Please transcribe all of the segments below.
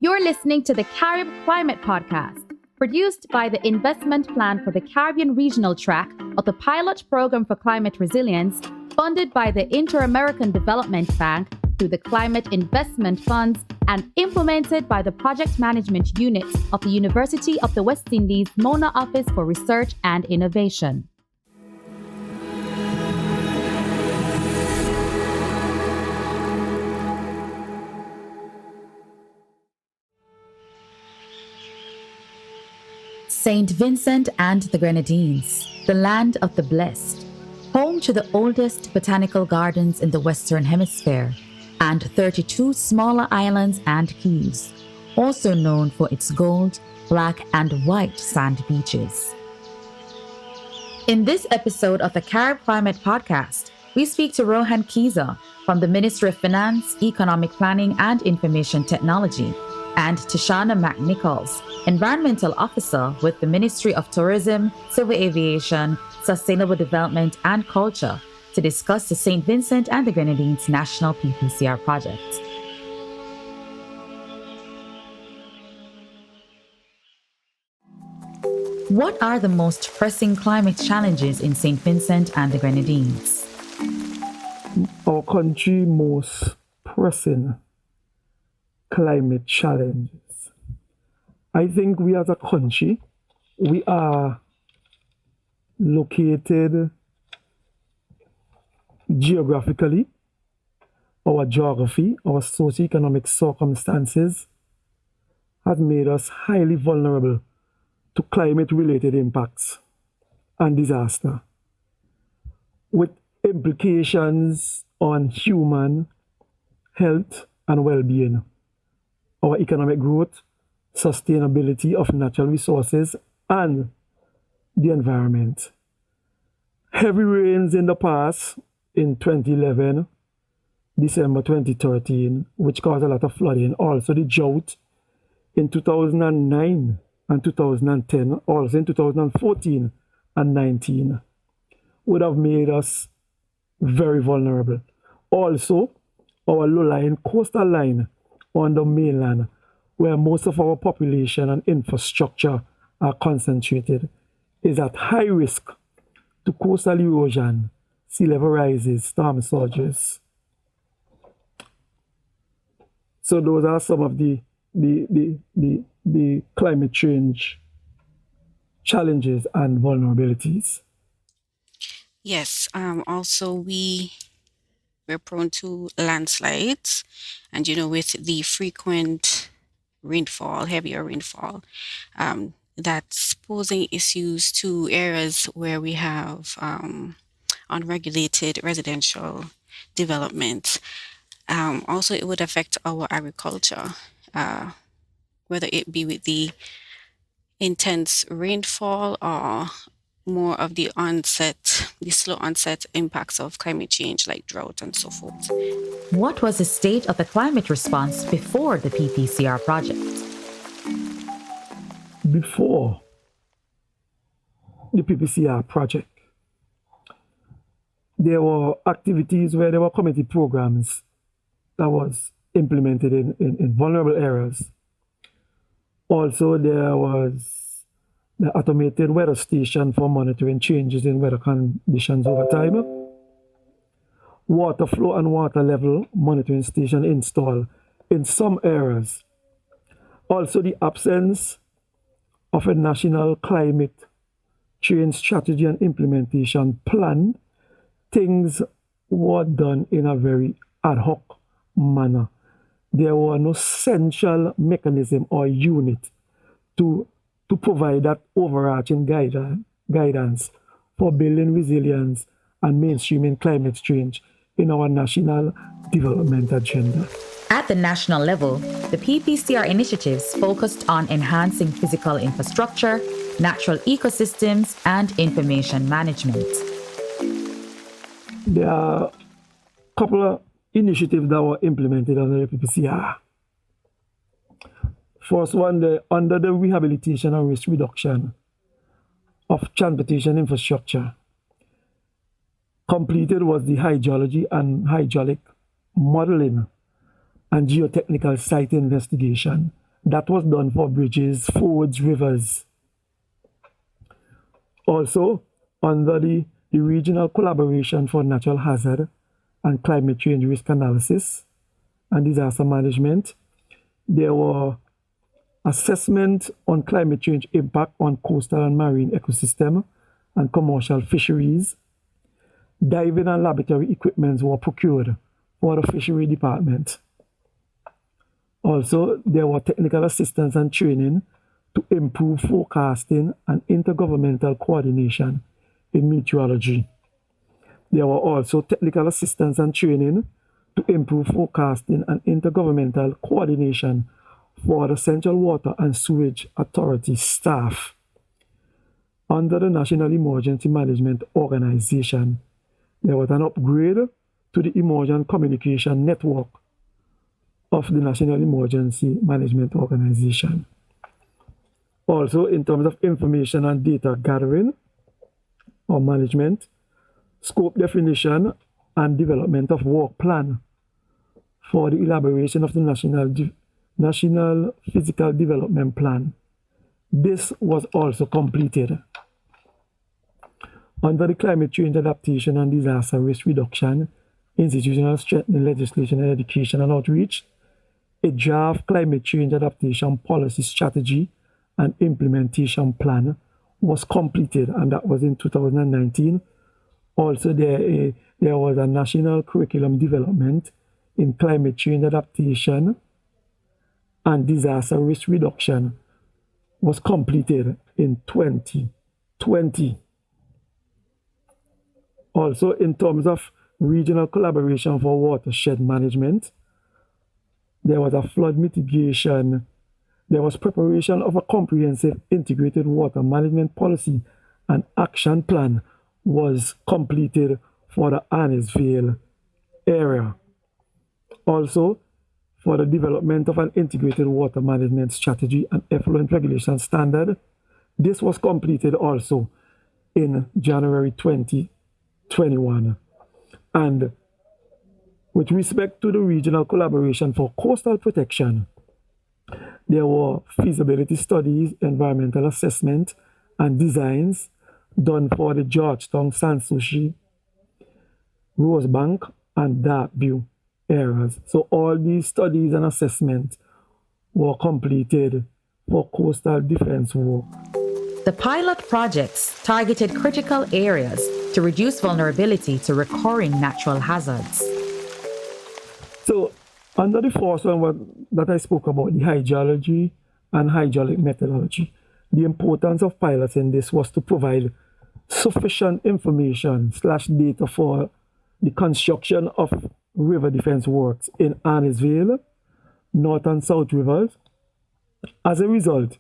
You're listening to the CaribClimate Podcast, produced by the Investment Plan for the Caribbean Regional Track of the Pilot Program for Climate Resilience, funded by the Inter-American Development Bank through the Climate Investment Funds and implemented by the Project Management Unit of the University of the West Indies Mona Office for Research and Innovation. St. Vincent and the Grenadines, the land of the blessed, home to the oldest botanical gardens in the Western Hemisphere, and 32 smaller islands and keys, also known for its gold, black, and white sand beaches. In this episode of the CaribClimate Podcast, we speak to Rohan Kiezel from the Ministry of Finance, Economic Planning and Information Technology, and Tyshana Mcnichols, Environmental Officer with the Ministry of Tourism, Civil Aviation, Sustainable Development and Culture, to discuss the St. Vincent and the Grenadines National PPCR project. What are the most pressing climate challenges in St. Vincent and the Grenadines? Our country's most pressing climate challenges. I think we as a country, we are located geographically, our geography, our socioeconomic circumstances has made us highly vulnerable to climate-related impacts and disaster, with implications on human health and well-being, our economic growth, sustainability of natural resources, and the environment. Heavy rains in the past, in 2011, December 2013, which caused a lot of flooding. Also the drought in 2009 and 2010, also in 2014 and 19, would have made us very vulnerable. Also, our low-lying coastal line on the mainland, where most of our population and infrastructure are concentrated, is at high risk to coastal erosion, sea level rises, storm surges. So those are some of the climate change challenges and vulnerabilities. Yes, also we're prone to landslides, and with the frequent rainfall, heavier rainfall, that's posing issues to areas where we have unregulated residential development. Also, it would affect our agriculture, whether it be with the intense rainfall or more of the slow onset impacts of climate change like drought and so forth. What was the state of the climate response before the PPCR project? Before the PPCR project, there were activities where there were community programs that was implemented in vulnerable areas. Also, there was the automated weather station for monitoring changes in weather conditions over time. Water flow and water level monitoring station installed in some areas. Also, the absence of a national climate change strategy and implementation plan. Things were done in a very ad hoc manner. There were no central mechanism or unit to provide that overarching guidance for building resilience and mainstreaming climate change in our national development agenda. At the national level, the PPCR initiatives focused on enhancing physical infrastructure, natural ecosystems, and information management. There are a couple of initiatives that were implemented under the PPCR. First one, under the rehabilitation and risk reduction of transportation infrastructure, completed was the hydrology and hydraulic modeling and geotechnical site investigation That was done for bridges, fords, rivers. Also, under the Regional Collaboration for Natural Hazard and Climate Change Risk Analysis and Disaster Management, there were assessment on climate change impact on coastal and marine ecosystem and commercial fisheries. Diving and laboratory equipment were procured for the fishery department. Also, there were technical assistance and training to improve forecasting and intergovernmental coordination in meteorology. There were also technical assistance and training to improve forecasting and intergovernmental coordination for the Central Water and Sewage Authority staff. Under the National Emergency Management Organization, there was an upgrade to the emergency communication network of the National Emergency Management Organization. Also, in terms of information and data gathering or management, scope definition and development of work plan for the elaboration of the National Physical Development Plan. This was also completed. Under the Climate Change Adaptation and Disaster Risk Reduction, Institutional Strengthening Legislation and Education and Outreach, a draft Climate Change Adaptation Policy Strategy and Implementation Plan was completed, and that was in 2019. Also, there was a National Curriculum Development in Climate Change Adaptation and Disaster Risk Reduction was completed in 2020. Also, in terms of regional collaboration for watershed management, there was a flood mitigation. There was preparation of a comprehensive integrated water management policy and action plan was completed for the Annisville area. Also, for the development of an integrated water management strategy and effluent regulation standard, this was completed also in January 2021. And with respect to the regional collaboration for coastal protection, there were feasibility studies, environmental assessment, and designs done for the Georgetown, Sanssouci, Rosebank, and Darkview areas. So all these studies and assessments were completed for coastal defense work. The pilot projects targeted critical areas to reduce vulnerability to recurring natural hazards. So under the first one that I spoke about, the hydrology and hydraulic methodology, the importance of pilots in this was to provide sufficient information/data for the construction of river defense works in Annisville, North and South Rivers. As a result,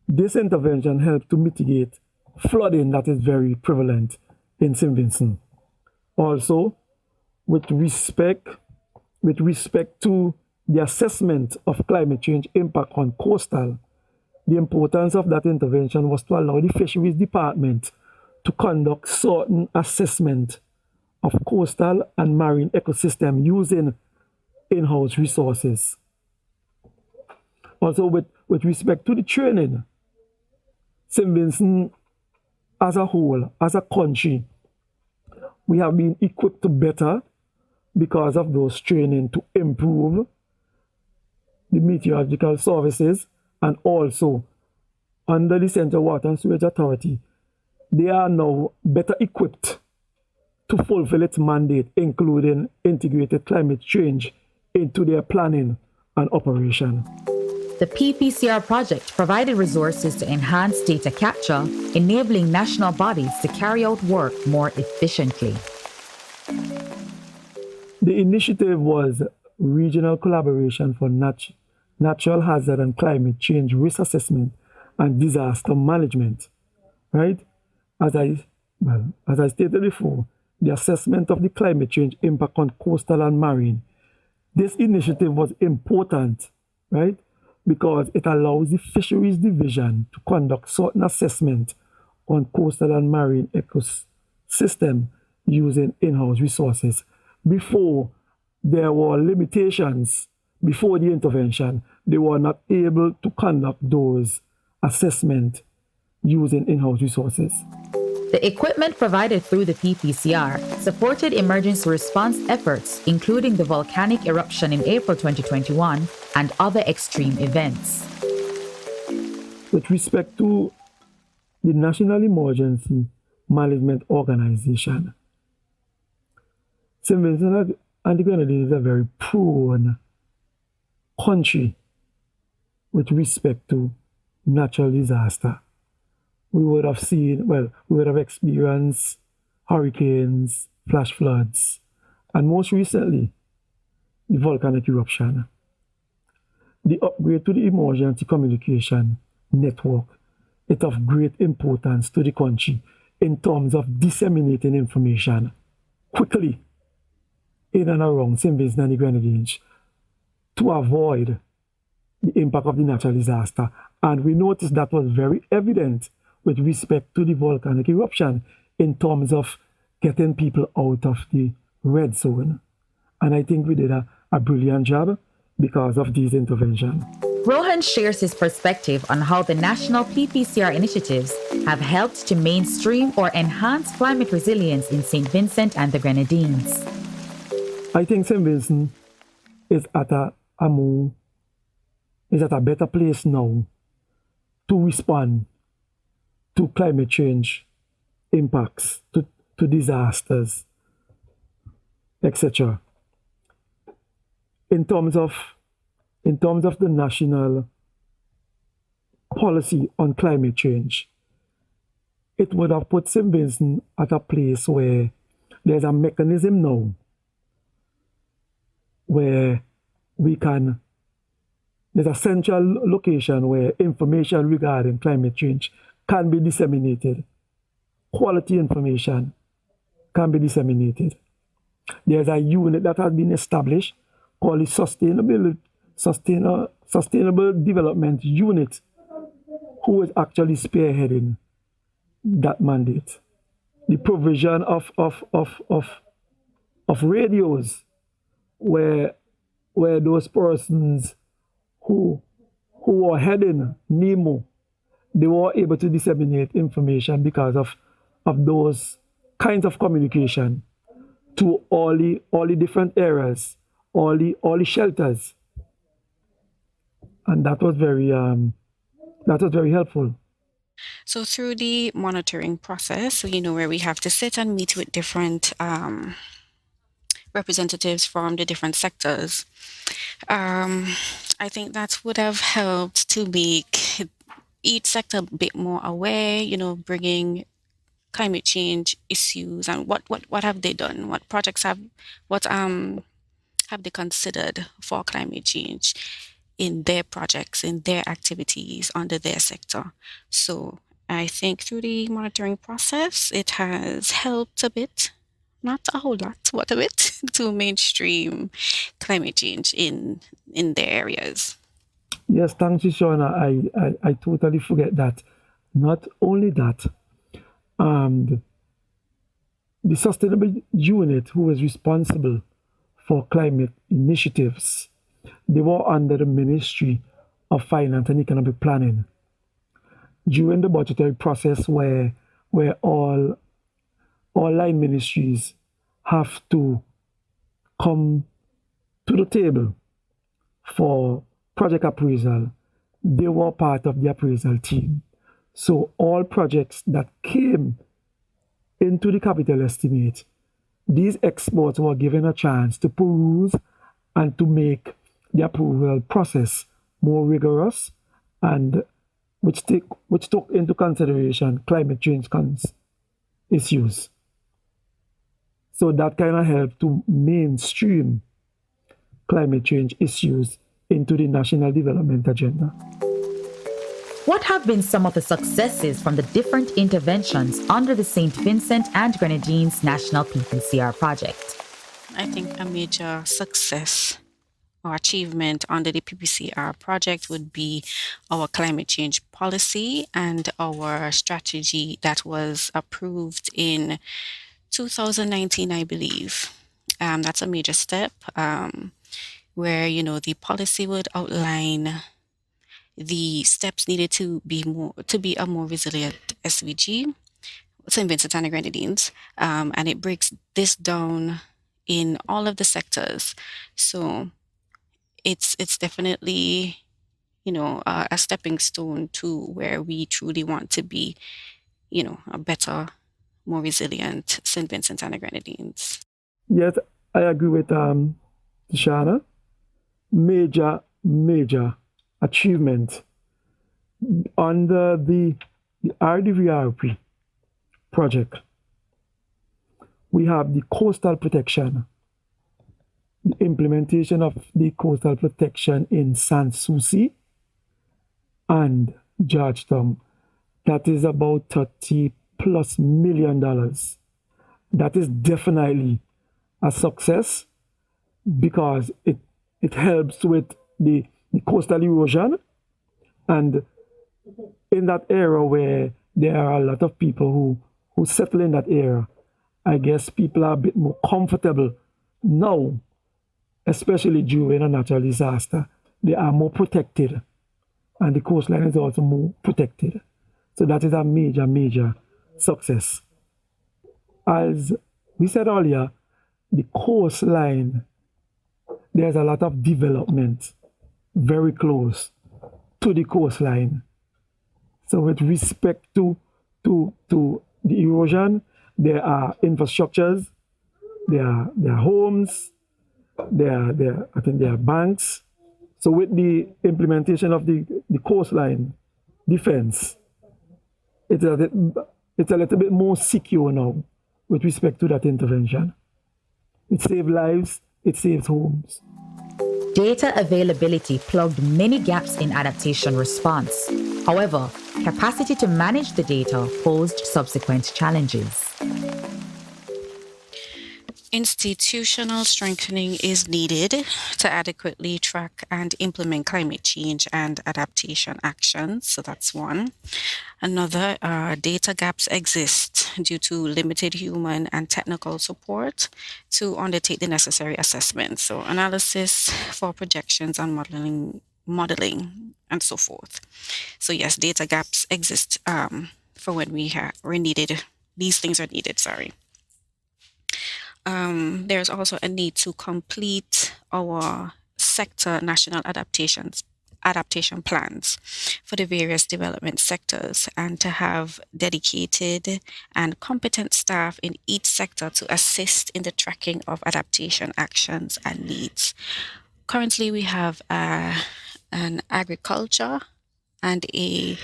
this intervention helped to mitigate flooding that is very prevalent in St. Vincent. Also, with respect to the assessment of climate change impact on coastal, the importance of that intervention was to allow the Fisheries Department to conduct certain assessment of coastal and marine ecosystem using in-house resources. Also, with respect to the training, St. Vincent as a whole, as a country, we have been equipped to better because of those training to improve the meteorological services, and also under the Central Water and Sewage Authority, they are now better equipped to fulfill its mandate, including integrated climate change into their planning and operation. The PPCR project provided resources to enhance data capture, enabling national bodies to carry out work more efficiently. The initiative was Regional Collaboration for Natural Hazard and Climate Change Risk Assessment and Disaster Management, right? As I stated before, the assessment of the climate change impact on coastal and marine. This initiative was important, right? Because it allows the Fisheries Division to conduct certain assessment on coastal and marine ecosystem using in-house resources. Before, there were limitations before the intervention they were not able to conduct those assessments using in-house resources. The equipment provided through the PPCR supported emergency response efforts, including the volcanic eruption in April 2021 and other extreme events. With respect to the National Emergency Management Organization, St. Vincent and the Grenadines is a very prone country with respect to natural disaster. We would have experienced hurricanes, flash floods, and most recently, the volcanic eruption. The upgrade to the emergency communication network is of great importance to the country in terms of disseminating information quickly in and around St. Vincent and the Grenadines to avoid the impact of the natural disaster. And we noticed that was very evident with respect to the volcanic eruption in terms of getting people out of the red zone. And I think we did a brilliant job because of these interventions. Rohan shares his perspective on how the national PPCR initiatives have helped to mainstream or enhance climate resilience in St. Vincent and the Grenadines. I think St. Vincent is at a better place now to respond to climate change impacts, to disasters, etc. In terms of the national policy on climate change, it would have put St. Vincent at a place where there's a mechanism now where there's a central location where information regarding climate change can be disseminated. Quality information can be disseminated. There's a unit that has been established called the Sustainable Development Unit, who is actually spearheading that mandate. The provision of radios where those persons who are heading NEMO, they were able to disseminate information because of those kinds of communication to all the different areas, all the shelters, and that was very helpful. So through the monitoring process, where we have to sit and meet with different representatives from the different sectors, I think that would have helped to make each sector a bit more aware, bringing climate change issues and what have they done, what projects have they considered for climate change in their projects, in their activities under their sector. So I think through the monitoring process, it has helped a bit, not a whole lot, but a bit, to mainstream climate change in their areas. Yes, thanks, Tyshana. I totally forget that. Not only that, the Sustainable Unit, who is responsible for climate initiatives, they were under the Ministry of Finance and Economic Planning. During the budgetary process where all line ministries have to come to the table for project appraisal, they were part of the appraisal team. So all projects that came into the capital estimate, these experts were given a chance to peruse and to make the approval process more rigorous, and which took into consideration climate change issues. So that kind of helped to mainstream climate change issues into the national development agenda. What have been some of the successes from the different interventions under the St. Vincent and Grenadines National PPCR project? I think a major success or achievement under the PPCR project would be our climate change policy and our strategy that was approved in 2019, I believe. That's a major step. where, the policy would outline the steps needed to be a more resilient SVG, St. Vincent and the Grenadines, and it breaks this down in all of the sectors. So it's definitely a stepping stone to where we truly want to be, a better, more resilient St. Vincent and the Grenadines. Yes, I agree with Tyshana. Major achievement under the RDVRP project. We have the coastal protection, the implementation of the coastal protection in Sans Souci and Georgetown. That is about $30+ million. That is definitely a success because it helps with the coastal erosion, and in that area where there are a lot of people who settle in that area, I guess people are a bit more comfortable now, especially during a natural disaster. They are more protected, and the coastline is also more protected. So that is a major success. As we said earlier, the coastline, there's a lot of development very close to the coastline. So with respect to the erosion, there are infrastructures, there are homes, I think there are banks. So with the implementation of the coastline defense, it's a little bit more secure now with respect to that intervention. It saves lives, it saves homes. Data availability plugged many gaps in adaptation response. However, capacity to manage the data posed subsequent challenges. Institutional strengthening is needed to adequately track and implement climate change and adaptation actions. So that's one. Another, data gaps exist due to limited human and technical support to undertake the necessary assessments. So analysis for projections and modeling and so forth. So yes, data gaps exist for when we're needed. These things are needed, sorry. There's also a need to complete our sector national adaptation plans for the various development sectors and to have dedicated and competent staff in each sector to assist in the tracking of adaptation actions and needs. Currently, we have an agriculture and a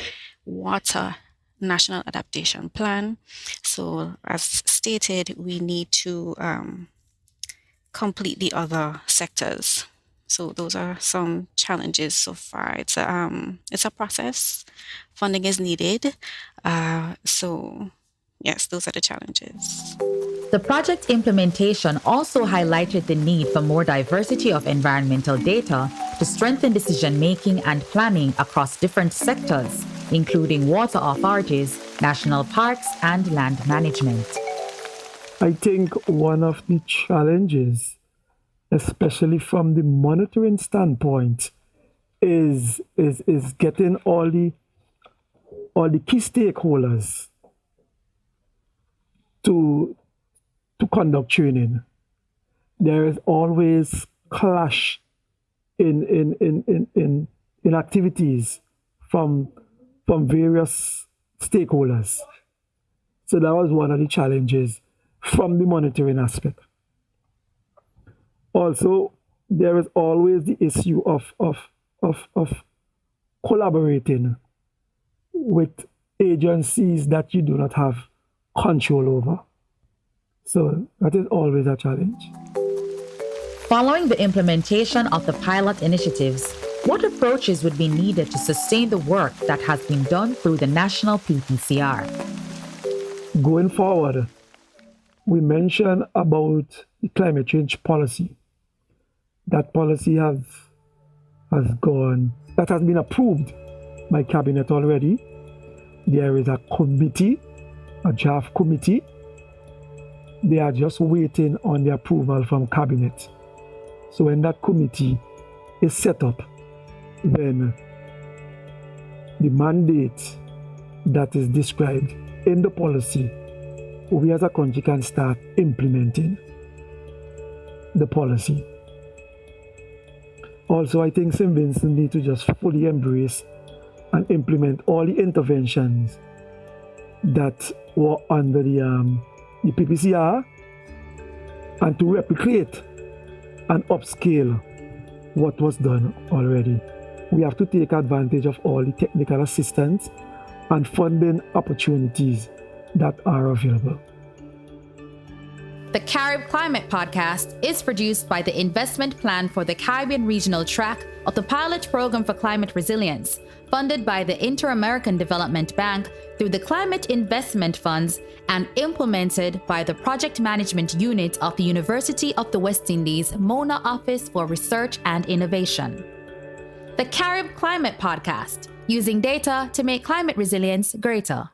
water national adaptation plan. So as stated, we need to complete the other sectors. So those are some challenges so far. It's a process. Funding is needed. So yes, those are the challenges. The project implementation also highlighted the need for more diversity of environmental data to strengthen decision-making and planning across different sectors, including water authorities, national parks, and land management. I think one of the challenges, especially from the monitoring standpoint, is getting all the key stakeholders to conduct training. There is always clash in activities from various stakeholders. So that was one of the challenges from the monitoring aspect. Also, there is always the issue of collaborating with agencies that you do not have control over. So that is always a challenge. Following the implementation of the pilot initiatives, what approaches would be needed to sustain the work that has been done through the national PPCR? Going forward, we mentioned about the climate change policy. That policy has been approved by Cabinet already. There is a committee, a draft committee. They are just waiting on the approval from Cabinet. So when that committee is set up, then the mandate that is described in the policy, we as a country can start implementing the policy. Also, I think St. Vincent need to just fully embrace and implement all the interventions that were under the PPCR, and to replicate and upscale what was done already. We have to take advantage of all the technical assistance and funding opportunities that are available. The CaribClimate Podcast is produced by the Investment Plan for the Caribbean Regional Track of the Pilot Program for Climate Resilience, funded by the Inter-American Development Bank through the Climate Investment Funds and implemented by the Project Management Unit of the University of the West Indies Mona Office for Research and Innovation. The CaribClimate Podcast, using data to make climate resilience greater.